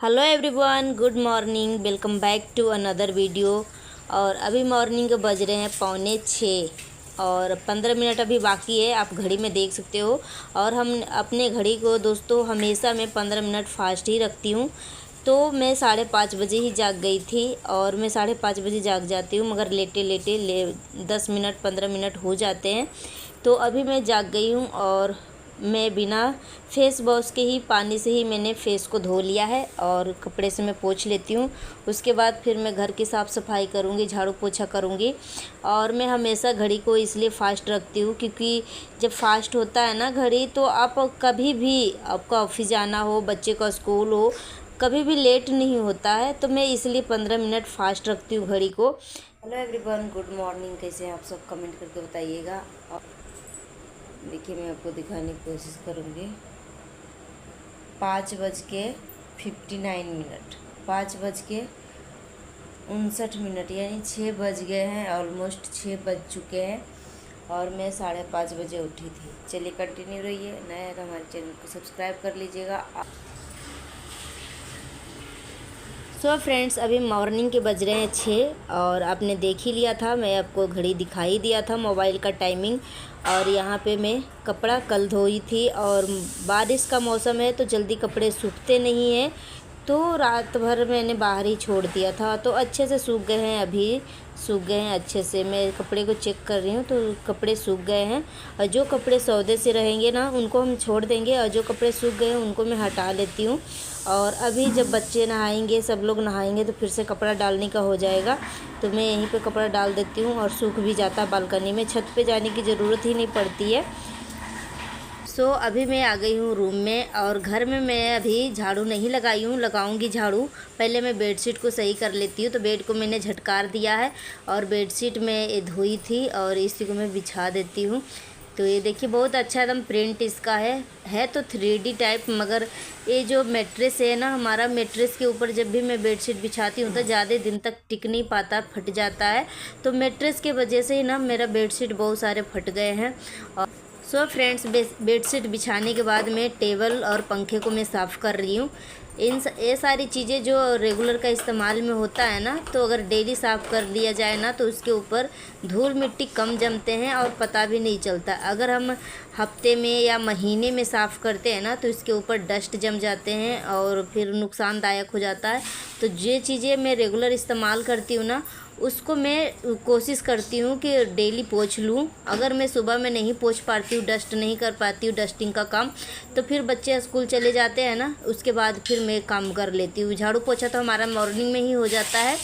Hello everyone, good morning. Welcome back to another video. और अभी morning के बज रहे हैं 5:45 और 15 मिनट अभी बाकी है। आप घड़ी में देख सकते हो। और हम अपने घड़ी को दोस्तों हमेशा मैं 15 मिनट फास्ट ही रखती हूँ। तो मैं 5:30 ही जाग गई थी और मैं 5:30 जाग जाती हूँ, मगर लेटे लेटे 10 मिनट 15 मिनट हो जाते हैं। तो अभी मैं जाग गई हूँ और मैं बिना फेस वॉश के ही पानी से ही मैंने फेस को धो लिया है और कपड़े से मैं पोंछ लेती हूँ। उसके बाद फिर मैं घर की साफ़ सफाई करूँगी, झाड़ू पोछा करूँगी। और मैं हमेशा घड़ी को इसलिए फ़ास्ट रखती हूँ क्योंकि जब फास्ट होता है ना घड़ी, तो आप कभी भी, आपका ऑफिस जाना हो, बच्चे का स्कूल हो, कभी भी लेट नहीं होता है। तो मैं इसलिए 15 मिनट फास्ट रखती हूँ घड़ी को। Hello everyone, good morning. कैसे हैं आप सब? कमेंट करके बताइएगा। देखिए, मैं आपको दिखाने की कोशिश करूँगी। 5:59, 5:59, यानी 6 बज गए हैं, ऑलमोस्ट 6 बज चुके हैं। और मैं 5:30 बजे उठी थी। चलिए कंटिन्यू रहिए। नया है तो हमारे चैनल को सब्सक्राइब कर लीजिएगा। सो फ्रेंड्स, अभी मॉर्निंग के बज रहे हैं 6 और आपने देख ही लिया था, मैं आपको घड़ी दिखाई दिया था, मोबाइल का टाइमिंग। और यहाँ पे मैं कपड़ा कल धोई थी और बारिश का मौसम है तो जल्दी कपड़े सूखते नहीं हैं, तो रात भर मैंने बाहर ही छोड़ दिया था। तो अच्छे से सूख गए हैं, अभी सूख गए हैं अच्छे से। मैं कपड़े को चेक कर रही हूँ तो कपड़े सूख गए हैं। और जो कपड़े सौदे से रहेंगे ना, उनको हम छोड़ देंगे, और जो कपड़े सूख गए हैं उनको मैं हटा लेती हूँ। और अभी जब बच्चे नहाएंगे, सब लोग नहाएंगे, तो फिर से कपड़ा डालने का हो जाएगा। तो मैं यहीं पे कपड़ा डाल देती हूँ और सूख भी जाता है बालकनी में। छत पे जाने की ज़रूरत ही नहीं पड़ती है। सो अभी मैं आ गई हूँ रूम में और घर में मैं अभी झाड़ू नहीं लगाई हूँ, लगाऊंगी झाड़ू। पहले मैं बेडशीट को सही कर लेती हूँ। तो बेड को मैंने झटकार दिया है और बेडशीट मैं धोई थी और इसी को मैं बिछा देती हूँ। तो ये देखिए, बहुत अच्छा एकदम प्रिंट इसका है तो 3D टाइप। मगर ये जो मैट्रेस है ना, हमारा मैट्रेस के ऊपर जब भी मैं बेडशीट बिछाती हूँ तो ज़्यादा दिन तक टिक नहीं पाता, फट जाता है। तो मैट्रेस के वजह से ही ना मेरा बेडशीट बहुत सारे फट गए हैं। और सो फ्रेंड्स, बेडशीट बिछाने के बाद मैं टेबल और पंखे को मैं साफ़ कर रही हूँ। ये सारी चीज़ें जो रेगुलर का इस्तेमाल में होता है ना, तो अगर डेली साफ़ कर लिया जाए ना, तो उसके ऊपर धूल मिट्टी कम जमते हैं और पता भी नहीं चलता। अगर हम हफ्ते में या महीने में साफ़ करते हैं ना, तो इसके ऊपर डस्ट जम जाते हैं और फिर नुकसानदायक हो जाता है। तो ये चीज़ें मैं रेगुलर इस्तेमाल करती हूँ ना, उसको मैं कोशिश करती हूँ कि डेली पोंछ लूँ। अगर मैं सुबह में नहीं पोंछ पाती हूँ, डस्ट नहीं कर पाती हूँ, डस्टिंग का काम, तो फिर बच्चे स्कूल चले जाते हैं ना, उसके बाद फिर मैं काम कर लेती हूँ। झाड़ू पोछा तो हमारा मॉर्निंग में ही हो जाता है।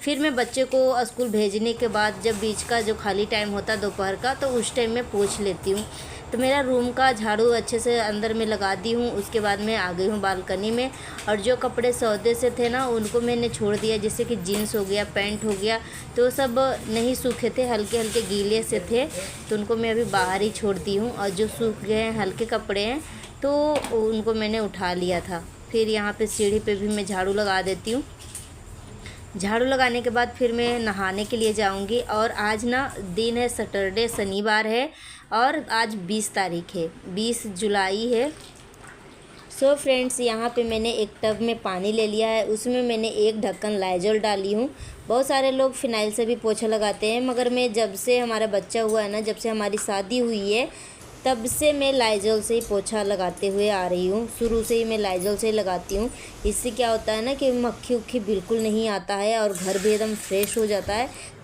फिर मैं बच्चे को स्कूल भेजने के बाद जब बीच का जो खाली टाइम होता है दोपहर का, तो उस टाइम मैं पोंछ लेती हूँ। तो मेरा रूम का झाड़ू अच्छे से अंदर में लगा दी हूँ। उसके बाद मैं आ गई हूँ बालकनी में। और जो कपड़े सौदे से थे ना, उनको मैंने छोड़ दिया, जैसे कि जीन्स हो गया, पैंट हो गया, तो सब नहीं सूखे थे, हल्के हल्के गीले से थे, तो उनको मैं अभी बाहर ही छोड़ दी हूँ। और जो सूख गए हैं, हल्के कपड़े हैं, तो उनको मैंने उठा लिया था। फिर यहाँ पे सीढ़ी पे भी मैं झाड़ू लगा देती हूँ। झाड़ू लगाने के बाद फिर मैं नहाने के लिए जाऊंगी। और आज ना दिन है सैटरडे, शनिवार है, और आज 20 तारीख है, 20 जुलाई है। सो फ्रेंड्स, यहाँ पे मैंने एक टब में पानी ले लिया है, उसमें मैंने एक ढक्कन लाइजॉल डाली हूँ। बहुत सारे लोग फिनाइल से भी पोछा लगाते हैं, मगर मैं जब से हमारा बच्चा हुआ है ना, जब से हमारी शादी हुई है, तब से मैं लाइजॉल से ही पोछा लगाते हुए आ रही हूँ। शुरू से ही मैं लाइजॉल से ही लगाती हूँ। इससे क्या होता है ना कि मक्खी उक्खी बिल्कुल नहीं आता है और घर भी एकदम फ्रेश हो जाता है।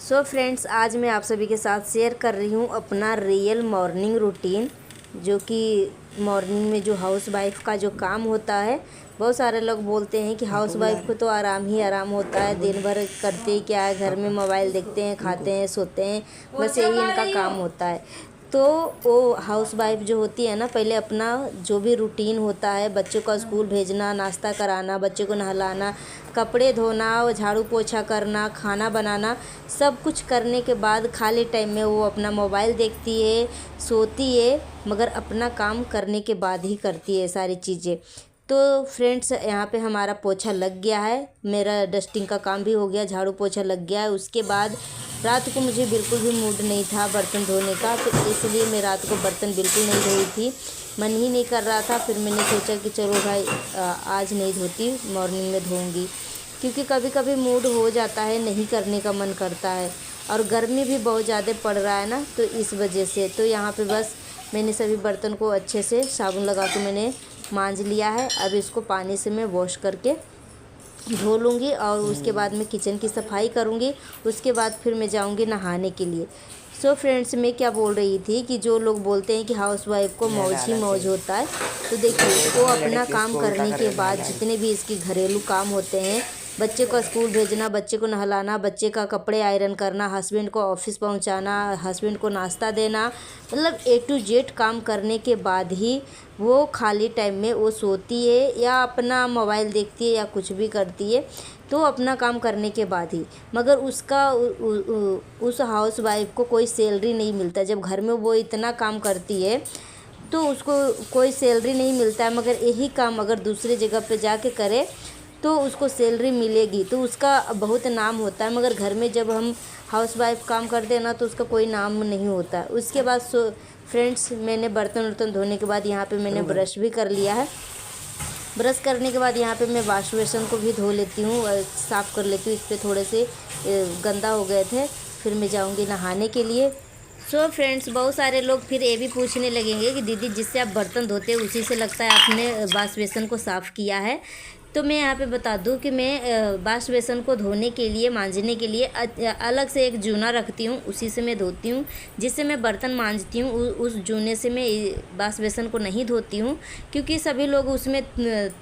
सो फ्रेंड्स, आज मैं आप सभी के साथ शेयर कर रही हूँ अपना रियल मॉर्निंग रूटीन, जो कि मॉर्निंग में जो हाउस वाइफ का जो काम होता है। बहुत सारे लोग बोलते हैं कि हाउस वाइफ को तो आराम ही आराम होता है, दिन भर करते ही क्या है, घर में मोबाइल देखते हैं, खाते हैं, सोते हैं, बस यही इनका काम होता है। तो वो हाउस वाइफ जो होती है ना, पहले अपना जो भी रूटीन होता है, बच्चों का स्कूल भेजना, नाश्ता कराना, बच्चे को नहलाना, कपड़े धोना, झाड़ू पोछा करना, खाना बनाना, सब कुछ करने के बाद खाली टाइम में वो अपना मोबाइल देखती है, सोती है, मगर अपना काम करने के बाद ही करती है सारी चीज़ें। तो फ्रेंड्स, यहाँ पे हमारा पोछा लग गया है, मेरा डस्टिंग का काम भी हो गया, झाड़ू पोछा लग गया है। उसके बाद रात को मुझे बिल्कुल भी मूड नहीं था बर्तन धोने का, तो इसलिए मैं रात को बर्तन बिल्कुल नहीं धोई थी। मन ही नहीं कर रहा था। फिर मैंने सोचा कि चलो भाई आज नहीं धोती, मॉर्निंग में धोऊंगी, क्योंकि कभी कभी मूड हो जाता है, नहीं करने का मन करता है, और गर्मी भी बहुत ज़्यादा पड़ रहा है ना, तो इस वजह से। तो यहाँ पे बस मैंने सभी बर्तन को अच्छे से साबुन लगा के मैंने मांज लिया है। अब इसको पानी से मैं वॉश करके धो लूँगी और उसके बाद मैं किचन की सफाई करूँगी। उसके बाद फिर मैं जाऊँगी नहाने के लिए। सो फ्रेंड्स, मैं क्या बोल रही थी कि जो लोग बोलते हैं कि हाउसवाइफ को मौज ही मौज होता है, तो देखिए वो अपना काम करने के बाद जितने भी इसके घरेलू काम होते हैं, बच्चे को स्कूल भेजना, बच्चे को नहलाना, बच्चे का कपड़े आयरन करना, हस्बैंड को ऑफिस पहुंचाना, हस्बैंड को नाश्ता देना, मतलब A to Z काम करने के बाद ही वो खाली टाइम में वो सोती है या अपना मोबाइल देखती है या कुछ भी करती है, तो अपना काम करने के बाद ही। मगर उसका उस हाउसवाइफ को कोई सैलरी नहीं मिलता। जब घर में वो इतना काम करती है तो उसको कोई सैलरी नहीं मिलता है, मगर यही काम अगर दूसरी जगह पे जाके करे तो उसको सैलरी मिलेगी, तो उसका बहुत नाम होता है। मगर घर में जब हम हाउसवाइफ काम करते हैं ना, तो उसका कोई नाम नहीं होता। उसके बाद फ्रेंड्स, मैंने बर्तन धोने के बाद यहाँ पे मैंने ब्रश भी कर लिया है। ब्रश करने के बाद यहाँ पे मैं वाश बेसन को भी धो लेती हूँ, साफ़ कर लेती हूँ। इस पर थोड़े से गंदा हो गए थे। फिर मैं जाऊँगी नहाने के लिए। सो फ्रेंड्स, बहुत सारे लोग फिर ये भी पूछने लगेंगे कि दीदी जिससे आप बर्तन धोते हैं उसी से लगता है आपने वाश बेसन को साफ़ किया है। तो मैं यहाँ पे बता दूँ कि मैं वाश बेसन को धोने के लिए, मांजने के लिए अलग से एक जूना रखती हूँ, उसी से मैं धोती हूँ। जिससे मैं बर्तन मांजती हूँ उस जूने से मैं वाश बेसन को नहीं धोती हूँ, क्योंकि सभी लोग उसमें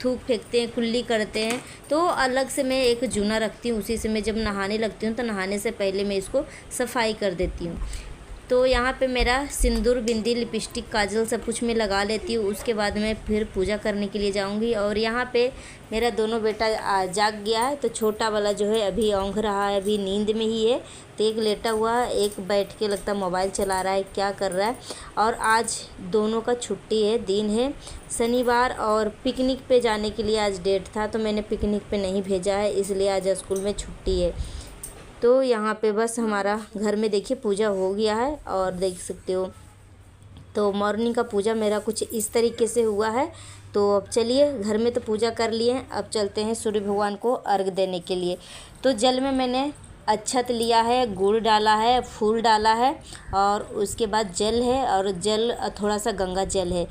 थूक फेंकते हैं, कुल्ली करते हैं। तो अलग से मैं एक जूना रखती हूँ, उसी से मैं जब नहाने लगती हूँ तो नहाने से पहले मैं इसको सफाई कर देती हूँ। तो यहाँ पे मेरा सिंदूर, बिंदी, लिपस्टिक, काजल सब कुछ मैं लगा लेती हूँ। उसके बाद मैं फिर पूजा करने के लिए जाऊँगी। और यहाँ पे मेरा दोनों बेटा जाग गया है। तो छोटा वाला जो है अभी औंघ रहा है, अभी नींद में ही है। तो एक लेटा हुआ है, एक बैठ के लगता है मोबाइल चला रहा है, क्या कर रहा है। और आज दोनों का छुट्टी है, दिन है शनिवार, और पिकनिक पे जाने के लिए आज डेट था, तो मैंने पिकनिक पे नहीं भेजा है, इसलिए आज स्कूल में छुट्टी है। तो यहाँ पे बस हमारा घर में देखिए पूजा हो गया है, और देख सकते हो। तो मॉर्निंग का पूजा मेरा कुछ इस तरीके से हुआ है। तो अब चलिए, घर में तो पूजा कर लिए हैं, अब चलते हैं सूर्य भगवान को अर्घ देने के लिए। तो जल में मैंने अक्षत लिया है, गुड़ डाला है, फूल डाला है, और उसके बाद जल है, और जल थोड़ा सा गंगा जल है।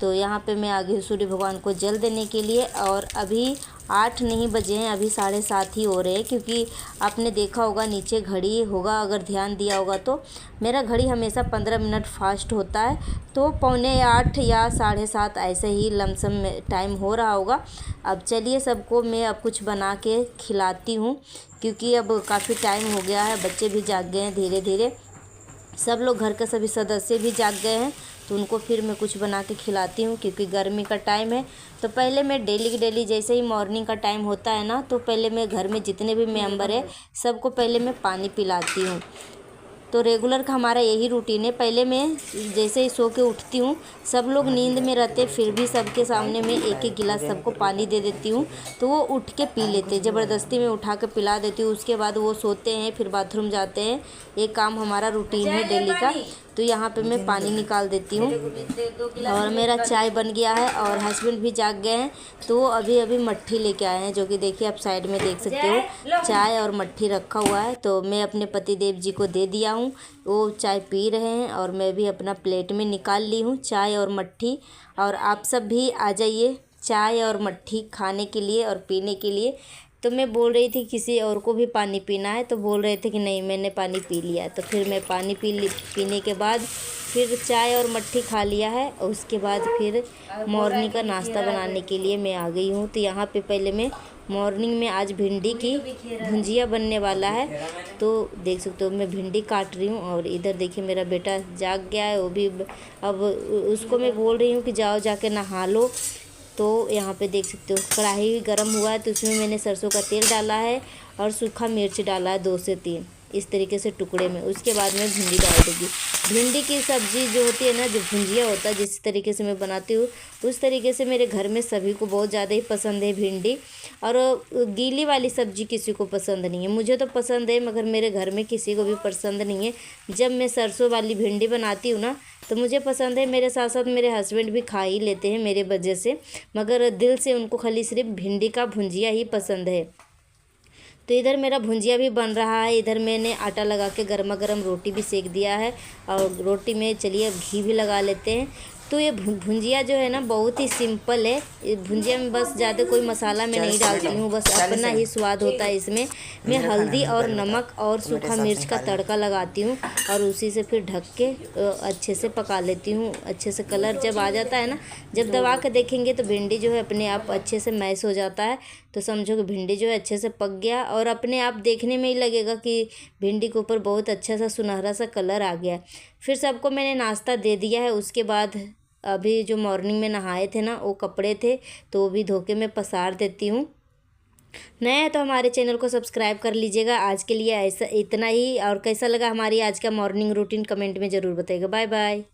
तो यहाँ पे मैं आ गई सूर्य भगवान को जल देने के लिए। और अभी 8 नहीं बजे हैं, अभी 7:30 ही हो रहे हैं, क्योंकि आपने देखा होगा नीचे घड़ी होगा, अगर ध्यान दिया होगा तो मेरा घड़ी हमेशा 15 मिनट फास्ट होता है। तो 7:45 या 7:30 ऐसे ही लमसम टाइम हो रहा होगा। अब चलिए, सबको मैं अब कुछ बना के खिलाती हूँ, क्योंकि अब काफ़ी टाइम हो गया है, बच्चे भी जाग गए हैं धीरे धीरे, सब लोग घर के सभी सदस्य भी जाग गए हैं। तो उनको फिर मैं कुछ बना के खिलाती हूँ, क्योंकि गर्मी का टाइम है। तो पहले मैं डेली जैसे ही मॉर्निंग का टाइम होता है ना, तो पहले मैं घर में जितने भी मेंबर है सबको पहले मैं पानी पिलाती हूँ। तो रेगुलर का हमारा यही रूटीन है। पहले मैं जैसे ही सो के उठती हूँ, सब लोग नींद में रहते, फिर भी सबके सामने मैं एक एक गिलास सबको पानी दे देती हूँ, तो वो उठ के पी लेते। ज़बरदस्ती में उठा के पिला देती हूँ। उसके बाद वो सोते हैं, फिर बाथरूम जाते हैं। ये काम हमारा रूटीन है डेली का। तो यहाँ पे मैं पानी निकाल देती हूँ, और मेरा चाय बन गया है, और हस्बैंड भी जाग गए हैं। तो वो अभी अभी मट्ठी लेके आए हैं, जो कि देखिए आप साइड में देख सकते हो, चाय और मट्ठी रखा हुआ है। तो मैं अपने पतिदेव जी को दे दिया हूँ, वो चाय पी रहे हैं, और मैं भी अपना प्लेट में निकाल ली हूँ चाय और मट्ठी। और आप सब भी आ जाइए चाय और मट्ठी खाने के लिए और पीने के लिए। तो मैं बोल रही थी किसी और को भी पानी पीना है, तो बोल रहे थे कि नहीं, मैंने पानी पी लिया। तो फिर मैं पानी पीने के बाद फिर चाय और मट्ठी खा लिया है, और उसके बाद फिर मॉर्निंग का नाश्ता बनाने के लिए मैं आ गई हूँ। तो यहाँ पे पहले मैं मॉर्निंग में आज भिंडी की भुंजिया बनने वाला है। तो देख सकते हो मैं भिंडी काट रही हूँ, और इधर देखिए मेरा बेटा जाग गया है, वो भी। अब उसको मैं बोल रही हूँ कि जाओ जाके नहा लो। तो यहाँ पे देख सकते हो कढ़ाई गर्म हुआ है, तो उसमें मैंने सरसों का तेल डाला है, और सूखा मिर्च डाला है 2 से 3 इस तरीके से टुकड़े में। उसके बाद मैं भिंडी डाल दूँगी। भिंडी की सब्ज़ी जो होती है ना, जो भुंजिया होता है, जिस तरीके से मैं बनाती हूँ उस तरीके से मेरे घर में सभी को बहुत ज़्यादा ही पसंद है भिंडी। और गीली वाली सब्ज़ी किसी को पसंद नहीं है, मुझे तो पसंद है मगर मेरे घर में किसी को भी पसंद नहीं है। जब मैं सरसों वाली भिंडी बनाती हूँ ना तो मुझे पसंद है, मेरे साथ साथ मेरे हस्बैंड भी खा ही लेते हैं मेरे वजह से, मगर दिल से उनको खाली सिर्फ भिंडी का भुंजिया ही पसंद है। तो इधर मेरा भुंजिया भी बन रहा है। इधर मैंने आटा लगा के गर्मा गर्म रोटी भी सेक दिया है और रोटी में चलिए अब घी भी लगा लेते हैं। तो ये भुंजिया जो है ना बहुत ही सिंपल है। भुंजिया में बस ज़्यादा कोई मसाला मैं नहीं डालती हूँ, बस अपना ही स्वाद होता है इसमें। मैं हल्दी और नमक और सूखा मिर्च का तड़का लगाती हूँ और उसी से फिर ढक के अच्छे से पका लेती हूँ। अच्छे से कलर जब आ जाता है ना, जब दबा के देखेंगे तो भिंडी जो है अपने आप अच्छे से मैश हो जाता है। तो समझो कि भिंडी जो है अच्छे से पक गया और अपने आप देखने में ही लगेगा कि भिंडी के ऊपर बहुत अच्छा सा सुनहरा सा कलर आ गया। फिर सबको मैंने नाश्ता दे दिया है। उसके बाद अभी जो मॉर्निंग में नहाए थे ना वो कपड़े थे तो वो भी धो के मैं पसार देती हूँ। नया है तो हमारे चैनल को सब्सक्राइब कर लीजिएगा। आज के लिए ऐसा इतना ही, और कैसा लगा हमारी आज का मॉर्निंग रूटीन कमेंट में ज़रूर बताइएगा। Bye bye.